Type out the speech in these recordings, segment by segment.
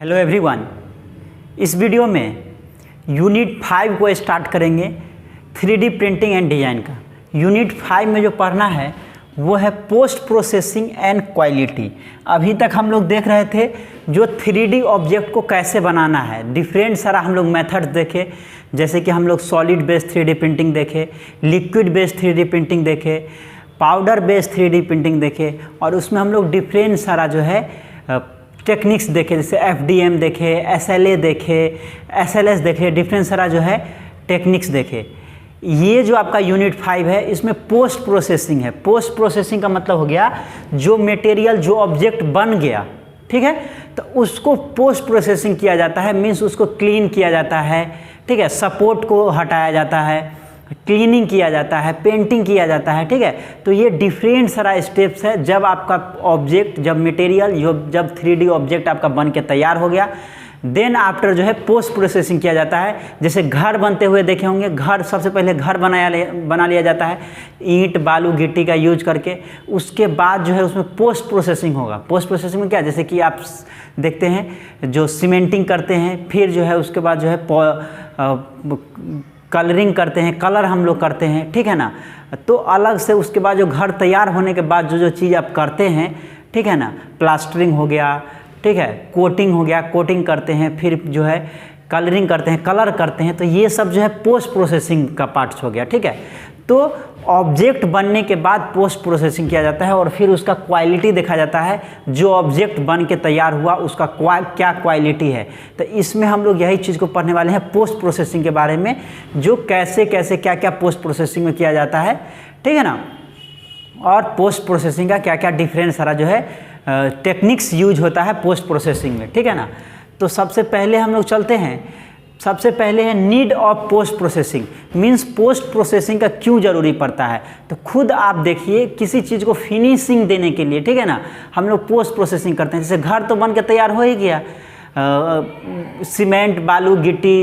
Hello everyone, इस video में unit 5 को स्टार्ट करेंगे 3D प्रिंटिंग एंड डिज़ाइन का। यूनिट 5 में जो पढ़ना है वो है पोस्ट प्रोसेसिंग एंड क्वालिटी। अभी तक हम लोग देख रहे थे जो 3D ऑब्जेक्ट को कैसे बनाना है। डिफरेंट सारा हम लोग मेथड्स देखे, जैसे कि हम लोग सॉलिड बेस्ड 3D प्रिंटिंग देखे, लिक्विड बेस्ड 3D प्रिंटिंग देखे, पाउडर बेस्ड 3D प्रिंटिंग देखे, और उसमें हम लोग डिफरेंट सारा जो है टेक्निक्स देखे, जैसे FDM देखे, SLA देखे, SLS देखे, डिफरेंट सारा जो है टेक्निक्स देखे। ये जो आपका यूनिट 5 है इसमें पोस्ट प्रोसेसिंग है। पोस्ट प्रोसेसिंग का मतलब हो गया जो मटेरियल जो ऑब्जेक्ट बन गया, ठीक है, तो उसको पोस्ट प्रोसेसिंग किया जाता है, मीन्स उसको क्लीन किया जाता है, ठीक है, सपोर्ट को हटाया जाता है, क्लीनिंग किया जाता है, पेंटिंग किया जाता है, ठीक है। तो ये डिफरेंट सारा स्टेप्स है। जब आपका ऑब्जेक्ट, जब मटेरियल, जब 3D ऑब्जेक्ट आपका बन के तैयार हो गया, देन आफ्टर जो है पोस्ट प्रोसेसिंग किया जाता है। जैसे घर बनते हुए देखे होंगे, घर सबसे पहले घर बना लिया जाता है ईंट बालू गिट्टी का यूज करके। उसके बाद जो है उसमें पोस्ट प्रोसेसिंग होगा। पोस्ट प्रोसेसिंग में क्या, जैसे कि आप देखते हैं जो सीमेंटिंग करते हैं, फिर जो है उसके बाद जो है कलरिंग करते हैं, कलर हम लोग करते हैं, ठीक है ना। तो अलग से उसके बाद जो घर तैयार होने के बाद जो चीज़ आप करते हैं, ठीक है ना, प्लास्टरिंग हो गया, ठीक है, कोटिंग हो गया, कोटिंग करते हैं, फिर जो है कलरिंग करते हैं, कलर करते हैं, तो ये सब जो है पोस्ट प्रोसेसिंग का पार्ट्स हो गया, ठीक है। तो ऑब्जेक्ट बनने के बाद पोस्ट प्रोसेसिंग किया जाता है और फिर उसका क्वालिटी देखा जाता है। जो ऑब्जेक्ट बन के तैयार हुआ उसका क्या क्वालिटी है। तो इसमें हम लोग यही चीज़ को पढ़ने वाले हैं, पोस्ट प्रोसेसिंग के बारे में, जो कैसे कैसे क्या क्या पोस्ट प्रोसेसिंग में किया जाता है, ठीक है ना, और पोस्ट प्रोसेसिंग का क्या क्या डिफरेंट सारा जो है टेक्निक्स यूज होता है पोस्ट प्रोसेसिंग में, ठीक है ना। तो सबसे पहले हम लोग चलते हैं, सबसे पहले है need of post processing, means post processing का क्यों ज़रूरी पड़ता है। तो खुद आप देखिए, किसी चीज़ को फिनिशिंग देने के लिए, ठीक है ना, हम लोग पोस्ट प्रोसेसिंग करते हैं। जैसे घर तो बन के तैयार हो ही गया सीमेंट बालू गिट्टी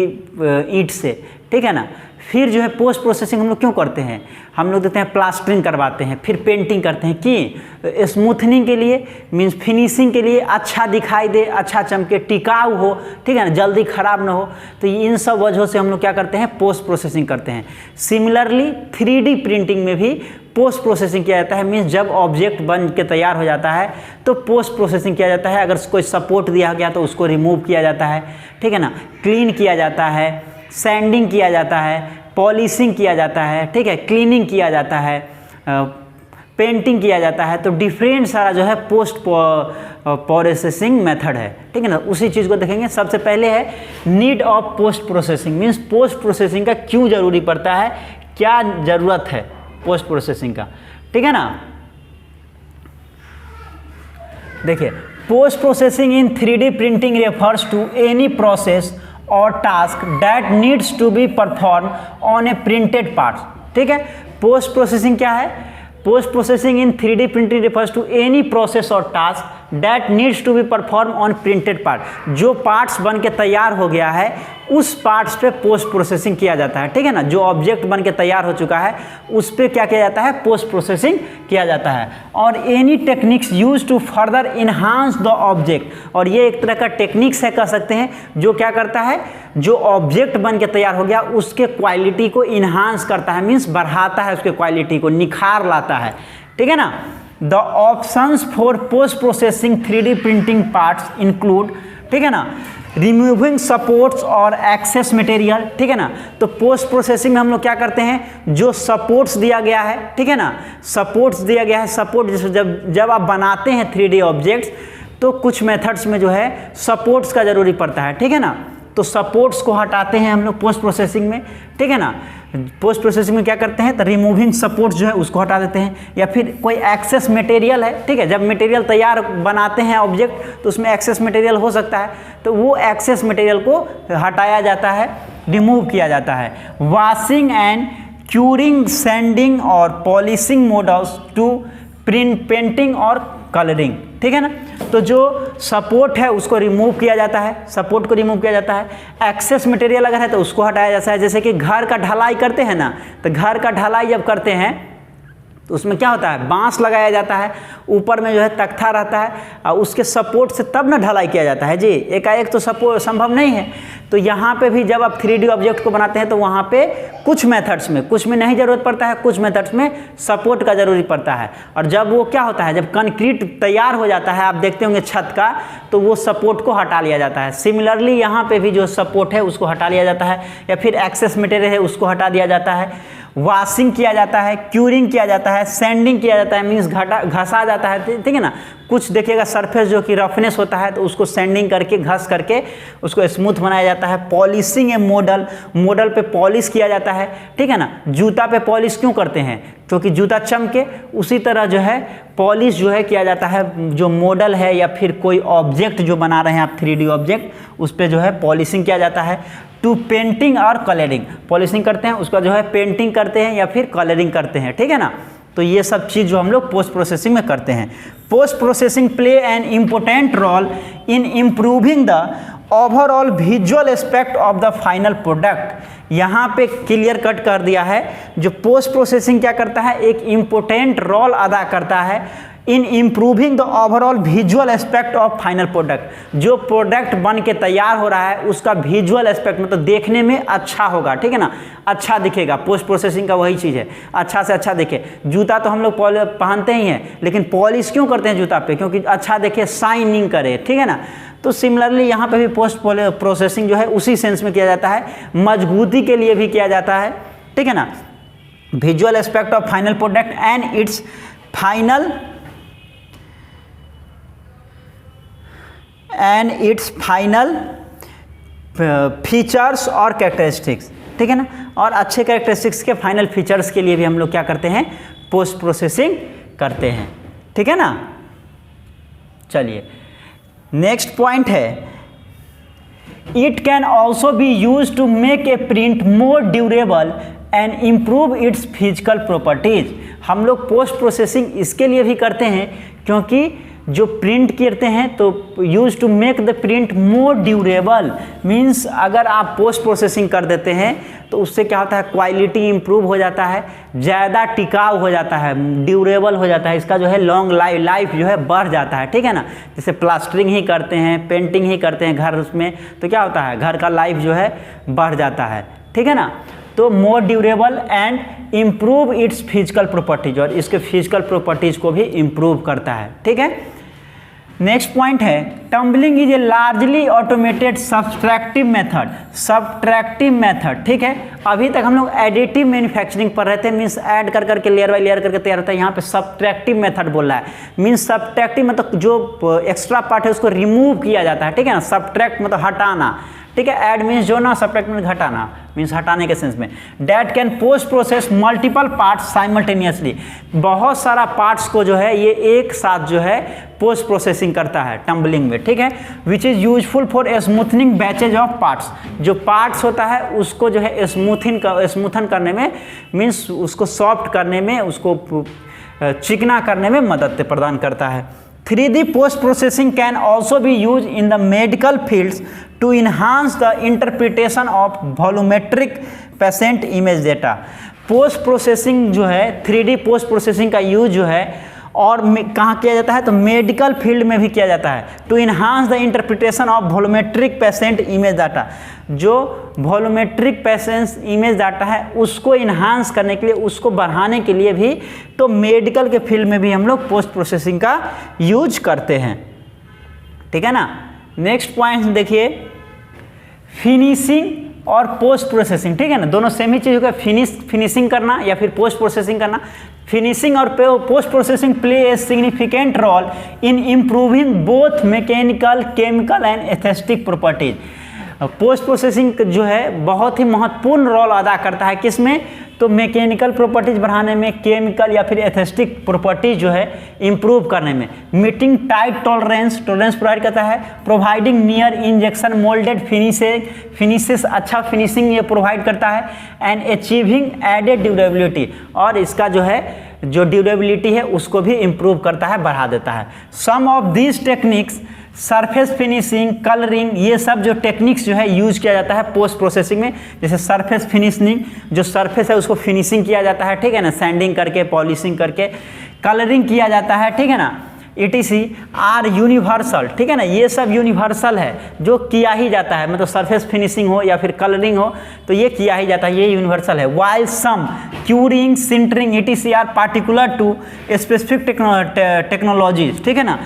ईंट से, ठीक है ना। फिर जो है पोस्ट प्रोसेसिंग हम लोग क्यों करते हैं, हम लोग देते हैं प्लास्टरिंग करवाते हैं, फिर पेंटिंग करते हैं, कि स्मूथनिंग के लिए, मीन्स फिनिशिंग के लिए, अच्छा दिखाई दे, अच्छा चमके, टिकाऊ हो, ठीक है ना, जल्दी ख़राब ना हो। तो इन सब वजहों से हम लोग क्या करते हैं, पोस्ट प्रोसेसिंग करते हैं। सिमिलरली 3D प्रिंटिंग में भी पोस्ट प्रोसेसिंग किया जाता है, मीन्स जब ऑब्जेक्ट बन के तैयार हो जाता है तो पोस्ट प्रोसेसिंग किया जाता है। अगर कोई सपोर्ट दिया गया तो उसको रिमूव किया जाता है, ठीक है ना, क्लीन किया जाता है, सैंडिंग किया जाता है, पॉलिशिंग किया जाता है, ठीक है, क्लीनिंग किया जाता है, पेंटिंग किया जाता है। तो डिफरेंट सारा जो है पोस्ट प्रोसेसिंग मेथड है, ठीक है ना। उसी चीज़ को देखेंगे। सबसे पहले है need of post processing, means post processing का क्यों ज़रूरी पड़ता है, क्या ज़रूरत है पोस्ट प्रोसेसिंग का, ठीक है ना। देखिए, post processing in 3D printing refers to any process or task that needs to be perform on a printed parts, ठीक है। पोस्ट प्रोसेसिंग क्या है, post processing in 3D printing refers to any process or task that needs to be perform on printed part. जो parts बन के तैयार हो गया है उस पार्ट्स पे पोस्ट प्रोसेसिंग किया जाता है, ठीक है ना। जो ऑब्जेक्ट बन के तैयार हो चुका है उस पे क्या किया जाता है, पोस्ट प्रोसेसिंग किया जाता है। और any techniques use to further enhance the object, और ये एक तरह का टेक्निक्स है, कह सकते हैं, जो क्या करता है, जो ऑब्जेक्ट बन के तैयार हो गया उसके क्वालिटी को इन्हांस करता है, मीन्स बढ़ाता है, उसके क्वालिटी को निखार लाता है, ठीक है ना। The options for post processing 3D printing parts include, ठीक है ना, रिमूविंग सपोर्ट्स और एक्सेस मटेरियल, ठीक है ना। तो पोस्ट प्रोसेसिंग में हम लोग क्या करते हैं, जो सपोर्ट्स दिया गया है, ठीक है ना, सपोर्ट्स दिया गया है, सपोर्ट जैसे जब आप बनाते हैं 3D ऑब्जेक्ट्स तो कुछ मेथड्स में जो है सपोर्ट्स का ज़रूरी पड़ता है, ठीक है ना। तो सपोर्ट्स को हटाते हैं हम लोग पोस्ट प्रोसेसिंग में, ठीक है ना। पोस्ट प्रोसेसिंग में क्या करते हैं, तो रिमूविंग सपोर्ट्स जो है उसको हटा देते हैं, या फिर कोई एक्सेस मटेरियल है, ठीक है, जब मटेरियल तैयार बनाते हैं ऑब्जेक्ट तो उसमें एक्सेस मटेरियल हो सकता है, तो वो एक्सेस मटेरियल को हटाया जाता है, रिमूव किया जाता है। वॉशिंग एंड क्यूरिंग, सैंडिंग और polishing modes to print, painting और कलरिंग, ठीक है ना। तो जो सपोर्ट है उसको रिमूव किया जाता है, सपोर्ट को रिमूव किया जाता है। एक्सेस मटेरियल अगर है तो उसको हटाया जाता है। जैसे कि घर का ढलाई करते हैं ना, तो घर का ढलाई जब करते हैं तो उसमें क्या होता है, बांस लगाया जाता है, ऊपर में जो है तख्ता रहता है और उसके सपोर्ट से तब ना ढलाई किया जाता है जी, एकाएक तो सपोर्ट संभव नहीं है। तो यहाँ पे भी जब आप 3D ऑब्जेक्ट को बनाते हैं तो वहाँ पे कुछ मेथड्स में, कुछ में नहीं ज़रूरत पड़ता है, कुछ मेथड्स में सपोर्ट का ज़रूरी पड़ता है। और जब वो क्या होता है, जब कंक्रीट तैयार हो जाता है, आप देखते होंगे छत का, तो वो सपोर्ट को हटा लिया जाता है। सिमिलरली यहाँ पे भी जो सपोर्ट है उसको हटा लिया जाता है, या फिर एक्सेस मटेरियल है उसको हटा दिया जाता है। वॉशिंग किया जाता है, क्यूरिंग किया जाता है, सैंडिंग किया जाता है, मीन्स घसा जाता है, ठीक है ना। कुछ देखिएगा सरफेस जो कि रफनेस होता है तो उसको सैंडिंग करके, घस करके उसको स्मूथ बनाया जाता है। पॉलिशिंग ए मॉडल, मॉडल पे पॉलिश किया जाता है, ठीक है ना। जूता पे पॉलिश क्यों करते हैं, क्योंकि जूता चमके, उसी तरह जो है पॉलिश जो है किया जाता है। जो मॉडल है या फिर कोई ऑब्जेक्ट जो बना रहे हैं आप 3D ऑब्जेक्ट, उस पर जो है पॉलिशिंग किया जाता है। टू पेंटिंग और कलरिंग, पॉलिशिंग करते हैं, उसका जो है पेंटिंग करते हैं या फिर कलरिंग करते हैं, ठीक है ना। तो ये सब चीज़ जो हम लोग पोस्ट प्रोसेसिंग में करते हैं। Post processing play an important role in improving the overall visual aspect of the final product. यहाँ पे क्लियर कट कर दिया है, जो पोस्ट प्रोसेसिंग क्या करता है, एक इम्पोर्टेंट रोल अदा करता है इन improving the overall visual aspect of final product. जो प्रोडक्ट बन के तैयार हो रहा है उसका विजुअल एस्पेक्ट मतलब देखने में अच्छा होगा, ठीक है ना, अच्छा दिखेगा। पोस्ट प्रोसेसिंग का वही चीज़ है, अच्छा से अच्छा दिखे। जूता तो हम लोग पहनते ही हैं, लेकिन पॉलिश क्यों करते हैं जूता पे, क्योंकि अच्छा दिखे, शाइनिंग करे, ठीक है ना। तो सिमिलरली यहाँ पे भी पोस्ट प्रोसेसिंग जो है उसी सेंस में किया जाता है, मजबूती के लिए भी किया जाता है, ठीक है ना। Visual aspect of final product and it's final features और कैरेक्टरिस्टिक्स, ठीक है ना। और अच्छे कैरेक्टरिस्टिक्स के फाइनल फीचर्स के लिए भी हम लोग क्या करते हैं, पोस्ट प्रोसेसिंग करते हैं, ठीक है ना। चलिए नेक्स्ट पॉइंट है, it can also be use to make a print more durable and improve its physical properties. हम लोग पोस्ट प्रोसेसिंग इसके लिए भी करते हैं क्योंकि जो प्रिंट करते हैं तो use to make the print more durable, means अगर आप पोस्ट प्रोसेसिंग कर देते हैं तो उससे क्या होता है, क्वालिटी इंप्रूव हो जाता है, ज़्यादा टिकाऊ हो जाता है, ड्यूरेबल हो जाता है, इसका जो है लॉन्ग लाइफ जो है बढ़ जाता है, ठीक है ना। जैसे प्लास्टरिंग ही करते हैं, पेंटिंग ही करते हैं घर, उसमें तो क्या होता है, घर का लाइफ जो है बढ़ जाता है, ठीक है ना। तो मोर durable and improve its physical properties, और इसके फिजिकल प्रॉपर्टीज को भी इम्प्रूव करता है, ठीक है। नेक्स्ट पॉइंट है, tumbling is a largely automated subtractive method. Subtractive method, ठीक है। अभी तक हम लोग एडिटिव मैन्युफैक्चरिंग पर रहते हैं, मीन्स ऐड कर करके लेयर बाय लेयर करके तैयार होता है। यहाँ पे सब्सट्रैक्टिव मेथड बोल रहा है, मीन्स सब्सट्रैक्टिव मतलब जो एक्स्ट्रा पार्ट है उसको रिमूव किया जाता है, ठीक है ना। सब्सट्रैक्ट मतलब हटाना, ठीक है। ऐड मीन्स जोड़ना, सब्ट्रैक्ट मीन्स घटाना, मीन्स हटाने के सेंस में। That can post process multiple parts simultaneously, बहुत सारा पार्ट्स को जो है ये एक साथ जो है पोस्ट प्रोसेसिंग करता है टम्बलिंग में, ठीक है। Which is useful for smoothening batches of parts, जो पार्ट्स होता है उसको जो है स्मूथन करने में, मीन्स उसको सॉफ्ट करने में, उसको चिकना करने में मदद प्रदान करता है। 3D post processing can also be use in the medical fields to enhance the interpretation of volumetric patient image data. Post processing जो है 3D पोस्ट प्रोसेसिंग का यूज जो है और कहाँ किया जाता है, तो मेडिकल फील्ड में भी किया जाता है। To enhance the interpretation of volumetric patient image data, जो वॉल्यूमेट्रिक पेशेंट इमेज डाटा है उसको इन्हांस करने के लिए, उसको बढ़ाने के लिए भी तो मेडिकल के फील्ड में भी हम लोग पोस्ट प्रोसेसिंग का यूज करते हैं, ठीक है ना। नेक्स्ट पॉइंट देखिए, फिनिशिंग और पोस्ट प्रोसेसिंग, ठीक है ना, दोनों सेम ही चीज़ होगा। फिनिशिंग करना या फिर पोस्ट प्रोसेसिंग करना। फिनिशिंग और post processing play a significant role in improving both mechanical, chemical and aesthetic properties. Post processing जो है बहुत ही महत्वपूर्ण रोल अदा करता है, किसमें, तो मैकेनिकल प्रॉपर्टीज बढ़ाने में, केमिकल या फिर एस्थेटिक प्रॉपर्टीज जो है इंप्रूव करने में। मीटिंग टाइट टॉलरेंस प्रोवाइड करता है। Providing near injection moulded finishes, अच्छा फिनिशिंग ये प्रोवाइड करता है। एंड अचीविंग एडेड ड्यूरेबिलिटी, और इसका जो है जो ड्यूरेबिलिटी है उसको भी इम्प्रूव करता है, बढ़ा देता है। Some of these techniques surface finishing, colouring, ये सब जो टेक्निक्स जो है यूज किया जाता है पोस्ट प्रोसेसिंग में। जैसे सरफेस फिनिशिंग, जो सरफेस है उसको फिनिशिंग किया जाता है, ठीक है ना, सैंडिंग करके, पॉलिशिंग करके, कलरिंग किया जाता है, ठीक है ना, ETC आर यूनिवर्सल, ठीक है ना, ये सब यूनिवर्सल है जो किया ही जाता है, मतलब सरफेस फिनिशिंग हो या फिर कलरिंग हो तो ये किया ही जाता है, ये यूनिवर्सल है। While some curing, sintering, ETC are particular to specific technologies, ठीक है ना।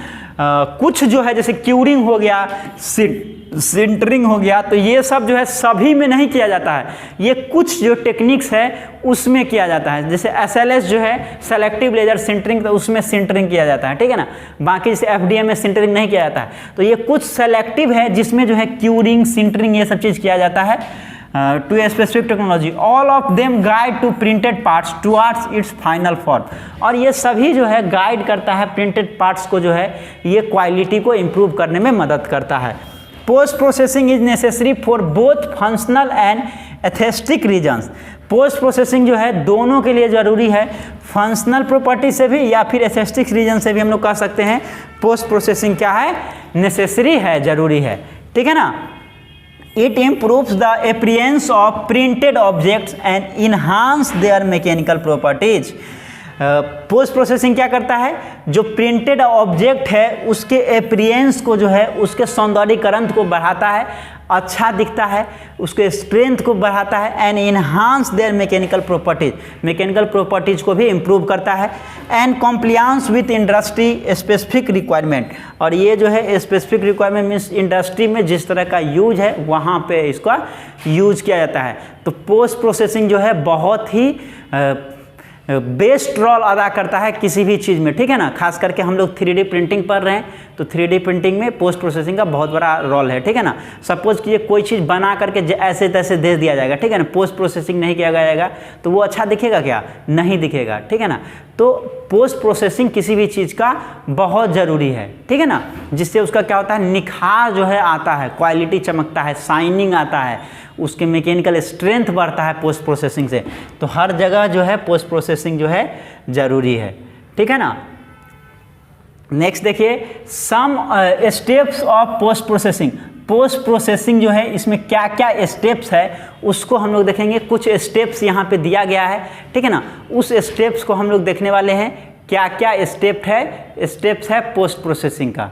कुछ जो है जैसे क्यूरिंग हो गया, सिंटरिंग हो गया, तो ये सब जो है सभी में नहीं किया जाता है, ये कुछ जो टेक्निक्स है उसमें किया जाता है। जैसे SLS जो है सेलेक्टिव लेजर सिंटरिंग, तो उसमें सिंटरिंग किया जाता है, ठीक है ना। बाकी जैसे FDM में सिंटरिंग नहीं किया जाता है, तो ये कुछ सेलेक्टिव है जिसमें जो है क्यूरिंग, सिंटरिंग ये सब चीज़ किया जाता है to a specific technology. All of them guide to printed parts towards its final form, और ये सभी जो है गाइड करता है प्रिंटेड पार्ट्स को, जो है ये क्वालिटी को इम्प्रूव करने में मदद करता है। Post processing is necessary for both functional and aesthetic reasons. Post processing जो है दोनों के लिए ज़रूरी है, फंक्शनल प्रॉपर्टी से भी या फिर एस्थेटिक रीजन से भी हम लोग कह सकते हैं पोस्ट प्रोसेसिंग क्या है, नेसेसरी है, ज़रूरी है, ठीक है ना। It improves the appearance of printed objects and enhance their mechanical properties. Post processing क्या करता है, जो प्रिंटेड ऑब्जेक्ट है उसके अपीयरेंस को जो है, उसके सौंदर्यीकरण को बढ़ाता है, अच्छा दिखता है, उसके स्ट्रेंथ को बढ़ाता है, and enhance their mechanical properties, mechanical properties को भी इम्प्रूव करता है, and compliance with industry specific requirement. और ये जो है स्पेसिफिक रिक्वायरमेंट मीन्स इंडस्ट्री में जिस तरह का यूज है वहाँ पे इसका यूज किया जाता है। तो पोस्ट प्रोसेसिंग जो है बहुत ही बेस्ट रोल अदा करता है किसी भी चीज़ में, ठीक है ना। खास करके हम लोग 3D प्रिंटिंग पढ़ रहे हैं, तो 3D प्रिंटिंग में पोस्ट प्रोसेसिंग का बहुत बड़ा रोल है, ठीक है ना। सपोज कि कोई चीज़ बना करके ऐसे तैसे दे दिया जाएगा, ठीक है ना, पोस्ट प्रोसेसिंग नहीं किया जाएगा तो वो अच्छा दिखेगा क्या, नहीं दिखेगा, ठीक है ना। तो पोस्ट प्रोसेसिंग किसी भी चीज़ का बहुत ज़रूरी है, ठीक है ना, जिससे उसका क्या होता है, निखार जो है आता है, क्वालिटी चमकता है, शाइनिंग आता है, उसके मैकेनिकल स्ट्रेंथ बढ़ता है पोस्ट प्रोसेसिंग से। तो हर जगह जो है पोस्ट प्रोसेसिंग जो है ज़रूरी है, ठीक है ना। नेक्स्ट देखिए, some steps of post processing. Post processing जो है इसमें क्या क्या स्टेप्स है उसको हम लोग देखेंगे। कुछ स्टेप्स यहाँ पे दिया गया है, ठीक है ना, उस स्टेप्स को हम लोग देखने वाले हैं, क्या क्या स्टेप्स है पोस्ट प्रोसेसिंग का,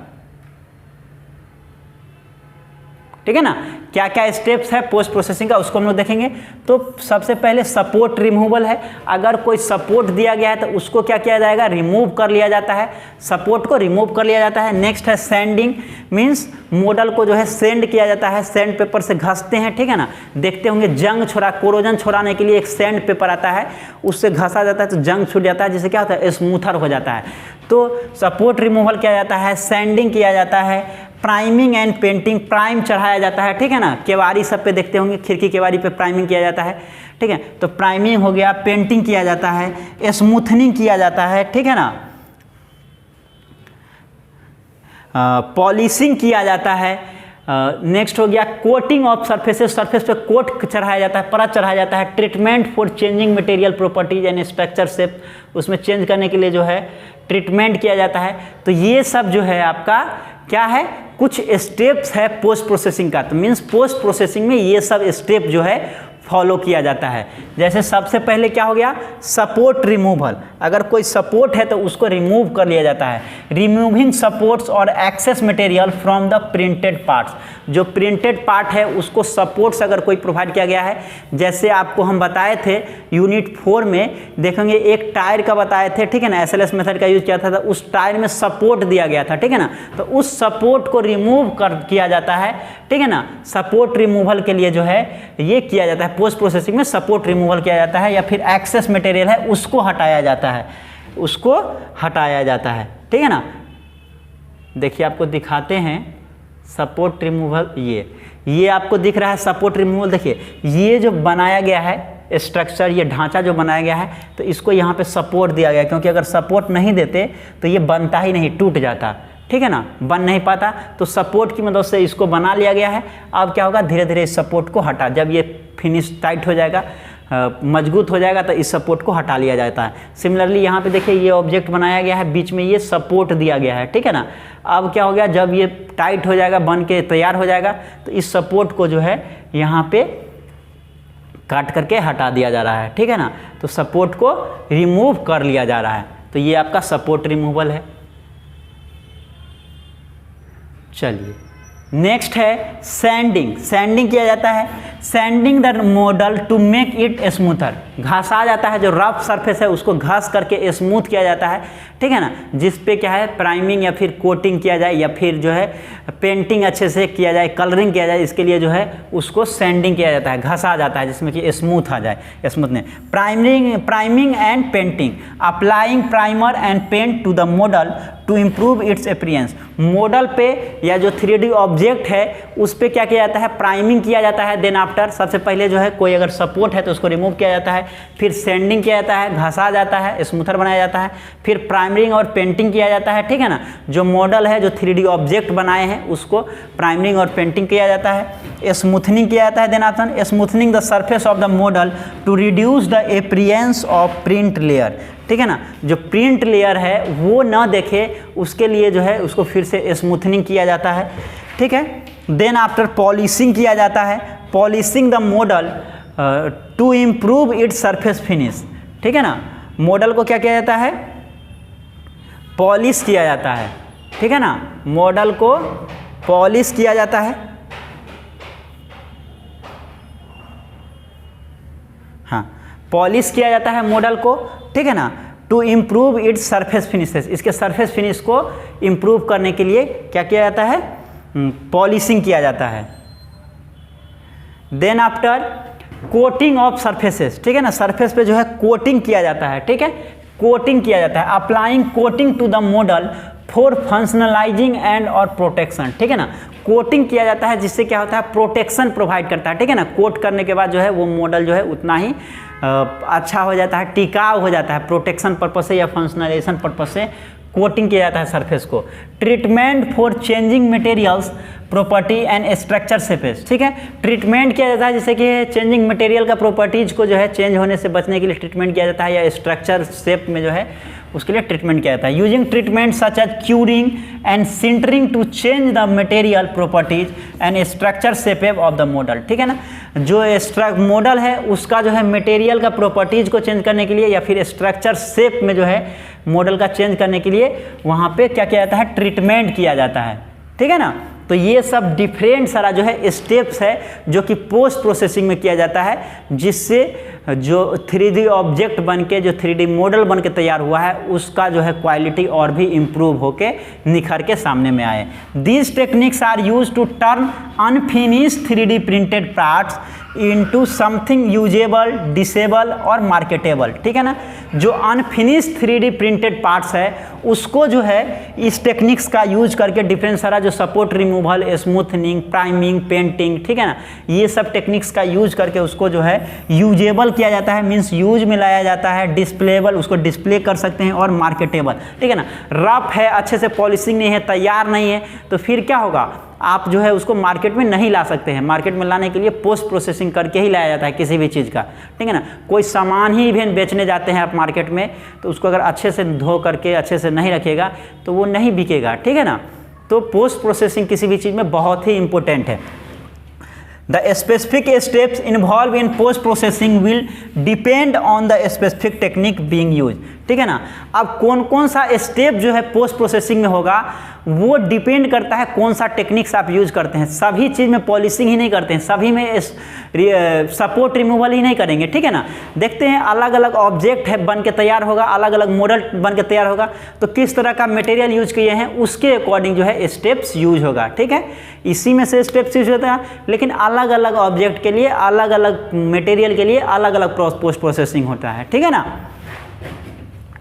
ठीक है ना। क्या क्या स्टेप्स है पोस्ट प्रोसेसिंग का उसको हम लोग देखेंगे। तो सबसे पहले सपोर्ट रिमूवल है, अगर कोई सपोर्ट दिया गया है तो उसको क्या किया जाएगा, रिमूव कर लिया जाता है, सपोर्ट को रिमूव कर लिया जाता है। नेक्स्ट है सैंडिंग, मीन्स मॉडल को जो है सेंड किया जाता है, सैंड पेपर से घसते हैं, ठीक है ना। देखते होंगे जंग कोरोजन छोड़ाने के लिए एक सैंड पेपर आता है, उससे घसा जाता है तो जंग छूट जाता है, जिससे क्या होता है, स्मूथर हो जाता है। तो सपोर्ट रिमूवल किया जाता है, सैंडिंग किया जाता है, प्राइमिंग एंड पेंटिंग, प्राइम चढ़ाया जाता है, ठीक है ना। केवाड़ी सब पे देखते होंगे, खिड़की केवाड़ी पे प्राइमिंग किया जाता है, ठीक है। तो प्राइमिंग हो गया, पेंटिंग किया जाता है, स्मूथनिंग किया जाता है, ठीक है ना, पॉलिशिंग किया जाता है। नेक्स्ट हो गया कोटिंग ऑफ सरफेसेस, सरफेस पे कोट चढ़ाया जाता है, परत चढ़ाया जाता है। Treatment for changing material properties and structure shape, उसमें चेंज करने के लिए जो है ट्रीटमेंट किया जाता है। तो ये सब जो है आपका क्या है, कुछ स्टेप्स है पोस्ट प्रोसेसिंग का। तो मीन्स पोस्ट प्रोसेसिंग में ये सब स्टेप जो है फॉलो किया जाता है। जैसे सबसे पहले क्या हो गया, सपोर्ट रिमूवल, अगर कोई सपोर्ट है तो उसको रिमूव कर लिया जाता है। रिमूविंग सपोर्ट्स और excess material from the printed parts, जो प्रिंटेड पार्ट है उसको सपोर्ट्स अगर कोई प्रोवाइड किया गया है, जैसे आपको हम बताए थे यूनिट 4 में देखेंगे एक टायर का बताए थे, ठीक है ना, SLS मेथड का यूज किया था, उस टायर में सपोर्ट दिया गया था, ठीक है ना। तो उस सपोर्ट को रिमूव किया जाता है, ठीक है ना। सपोर्ट रिमूवल के लिए जो है ये किया जाता है, पोस्ट प्रोसेसिंग में सपोर्ट रिमूवल किया जाता है, या फिर एक्सेस मटेरियल है उसको हटाया जाता है, उसको हटाया जाता है, ठीक है ना। देखिए आपको दिखाते हैं सपोर्ट रिमूवल, ये आपको दिख रहा है सपोर्ट रिमूवल। देखिए ये जो बनाया गया है स्ट्रक्चर, ये ढांचा जो बनाया गया है, तो इसको यहाँ पे सपोर्ट दिया गया, क्योंकि अगर सपोर्ट नहीं देते तो ये बनता ही नहीं, टूट जाता, ठीक है ना, बन नहीं पाता। तो सपोर्ट की मदद से इसको बना लिया गया है। अब क्या होगा, धीरे धीरे इस सपोर्ट को हटा, जब ये फिनिश टाइट हो जाएगा, मजबूत हो जाएगा तो इस सपोर्ट को हटा लिया जाता है। सिमिलरली यहाँ पे देखिए ये ऑब्जेक्ट बनाया गया है, बीच में ये सपोर्ट दिया गया है, ठीक है ना। अब क्या हो गया, जब ये टाइट हो जाएगा, बन के तैयार हो जाएगा, तो इस सपोर्ट को जो है यहाँ पे काट करके हटा दिया जा रहा है, ठीक है ना। तो सपोर्ट को रिमूव कर लिया जा रहा है, तो ये आपका सपोर्ट रिमूवल है। चलिए नेक्स्ट है सैंडिंग। सैंडिंग किया जाता है, sanding the model to make it smoother. घासा जाता है, जो रफ सरफेस है उसको घास करके स्मूथ किया जाता है, ठीक है ना। जिस पे क्या है प्राइमिंग या फिर कोटिंग किया जाए या फिर जो है पेंटिंग अच्छे से किया जाए, कलरिंग किया जाए, इसके लिए जो है उसको सैंडिंग किया जाता है, घसा जाता है जिसमें कि स्मूथ आ जाए, smoothness. Priming and painting, applying primer and paint to the model to improve its appearance. Model पे या जो 3D ऑब्जेक्ट है उस पे क्या किया जाता है, प्राइमिंग किया जाता है। देन आफ्टर सबसे पहले जो है कोई अगर सपोर्ट है तो उसको रिमूव किया जाता है, फिर सैंडिंग किया जाता है, घसा जाता है, स्मूथर बनाया जाता है, फिर प्राइमरिंग और पेंटिंग किया जाता है, ठीक है ना। जो मॉडल है, जो 3D ऑब्जेक्ट बनाए हैं उसको प्राइमरिंग और पेंटिंग किया जाता है, स्मूथनिंग किया जाता है। Then after smoothing the surface of the model to reduce the appearance of print layer, ठीक है ना। जो प्रिंट लेयर है वो ना देखे उसके लिए जो है उसको फिर से स्मूथनिंग किया जाता है, ठीक है। देन आफ्टर पॉलिशिंग किया जाता है, polishing the model to improve its surface finish, ठीक है ना। मॉडल को क्या किया जाता है, पॉलिश किया जाता है, ठीक है ना। मॉडल को पॉलिश किया जाता है, हाँ पॉलिश किया जाता है मॉडल को, ठीक है ना। To improve its surface finishes, इसके सरफेस फिनिश को इम्प्रूव करने के लिए क्या किया जाता है, पॉलिशिंग किया जाता है। Then after coating of surfaces, ठीक है ना। सरफेस पे जो है कोटिंग किया जाता है, ठीक है, कोटिंग किया जाता है। Applying coating to the model for functionalising and or protection, ठीक है ना। कोटिंग किया जाता है जिससे क्या होता है, प्रोटेक्शन प्रोवाइड करता है, ठीक है ना। कोट करने के बाद जो है वो मॉडल जो है उतना ही अच्छा हो जाता है, टिकाऊ हो जाता है, प्रोटेक्शन पर्पज से या फंक्शनलाइजेशन पर्पज से कोटिंग किया जाता है सरफेस को। Treatment for changing materials property and structure shapes, ठीक है। ट्रीटमेंट किया जाता है जैसे कि चेंजिंग मटेरियल का प्रॉपर्टीज को जो है चेंज होने से बचने के लिए ट्रीटमेंट किया जाता है, या स्ट्रक्चर शेप में जो है उसके लिए ट्रीटमेंट किया जाता है। Using treatment such as curing and sintering to change the material properties and structure shape of the model, ठीक है ना। जो मॉडल है उसका जो है मटेरियल का प्रॉपर्टीज को चेंज करने के लिए या फिर स्ट्रक्चर शेप में जो है मॉडल का चेंज करने के लिए वहाँ पे क्या किया जाता है, ट्रीटमेंट किया जाता है, ठीक है ना। तो ये सब डिफरेंट सारा जो है स्टेप्स है जो कि पोस्ट प्रोसेसिंग में किया जाता है, जिससे जो 3D ऑब्जेक्ट बन के, जो 3D मॉडल बन के तैयार हुआ है उसका जो है क्वालिटी और भी इम्प्रूव होके निखर के सामने में आए। These techniques are use to turn unfinished 3D printed parts into something usable, disable और मार्केटेबल, ठीक है ना। जो अनफिनिश्ड 3D प्रिंटेड पार्ट्स है उसको जो है इस टेक्निक्स का यूज करके डिफरेंट सारा जो support removal, smoothening, priming, painting, ठीक है ना, ये सब टेक्निक्स का यूज करके उसको जो है यूजेबल किया जाता है, मीन्स यूज में लाया जाता है, डिस्प्लेबल, उसको डिस्प्ले कर सकते हैं, और मार्केटेबल, ठीक है ना। रफ है, अच्छे से पॉलिशिंग नहीं है, तैयार नहीं है, तो फिर क्या होगा, आप जो है उसको मार्केट में नहीं ला सकते हैं। मार्केट में लाने के लिए पोस्ट प्रोसेसिंग करके ही लाया जाता है किसी भी चीज़ का, ठीक है ना। कोई सामान ही इवेंट बेचने जाते हैं आप मार्केट में, तो उसको अगर अच्छे से धो करके अच्छे से नहीं रखेगा तो वो नहीं बिकेगा, ठीक है ना। तो पोस्ट प्रोसेसिंग किसी भी चीज़ में बहुत ही इंपॉर्टेंट है। The specific steps involved in post processing will depend on the specific technique being used, ठीक है ना। अब कौन कौन सा स्टेप जो है पोस्ट प्रोसेसिंग में होगा वो डिपेंड करता है कौन सा टेक्निक्स आप यूज करते हैं। सभी चीज़ में पॉलिशिंग ही नहीं करते हैं, सभी में सपोर्ट रिमूवल ही नहीं करेंगे, ठीक है ना। देखते हैं अलग अलग ऑब्जेक्ट है बन के तैयार होगा, अलग अलग मॉडल बन के तैयार होगा, तो किस तरह का मटेरियल यूज किए हैं उसके अकॉर्डिंग जो है स्टेप्स यूज होगा, ठीक है। इसी में से स्टेप्स यूज होता है, लेकिन अलग अलग ऑब्जेक्ट के लिए, अलग अलग मटेरियल के लिए अलग अलग पोस्ट प्रोसेसिंग होता है, ठीक है ना।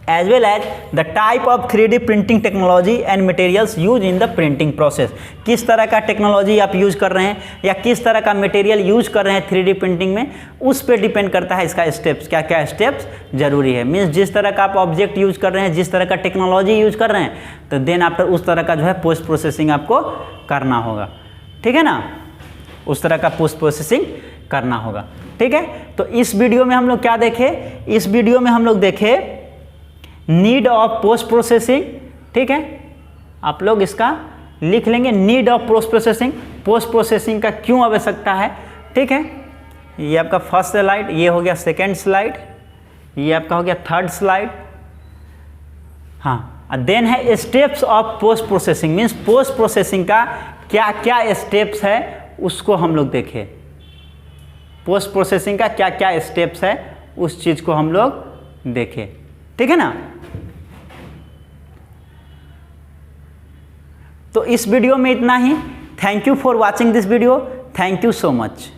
as well as the type of 3D printing technology and materials used in the printing process, किस तरह का टेक्नोलॉजी आप यूज कर रहे हैं या किस तरह का मटेरियल यूज कर रहे हैं 3D प्रिंटिंग में, उस पर डिपेंड करता है इसका स्टेप्स, क्या क्या स्टेप्स जरूरी है। मीन्स जिस तरह का आप ऑब्जेक्ट यूज कर रहे हैं, जिस तरह का टेक्नोलॉजी यूज कर रहे हैं, तो देन आफ्टर उस तरह का जो है पोस्ट प्रोसेसिंग आपको करना होगा, ठीक है ना, उस तरह का पोस्ट प्रोसेसिंग करना होगा। ठीक है। तो इस वीडियो में हम लोग क्या देखे, इस वीडियो में हम लोग देखे नीड ऑफ पोस्ट प्रोसेसिंग, ठीक है। आप लोग इसका लिख लेंगे, need of post processing, post processing का क्यों आवश्यकता है, ठीक है। ये आपका फर्स्ट स्लाइड, ये हो गया सेकेंड स्लाइड, ये आपका हो गया थर्ड स्लाइड। हाँ, देन है steps of post processing, means post processing का क्या क्या स्टेप्स है उसको हम लोग देखें। पोस्ट प्रोसेसिंग का क्या क्या स्टेप्स है उस चीज़ को हम लोग देखें, ठीक है ना। तो इस वीडियो में इतना ही। Thank you for watching this video, thank you so much.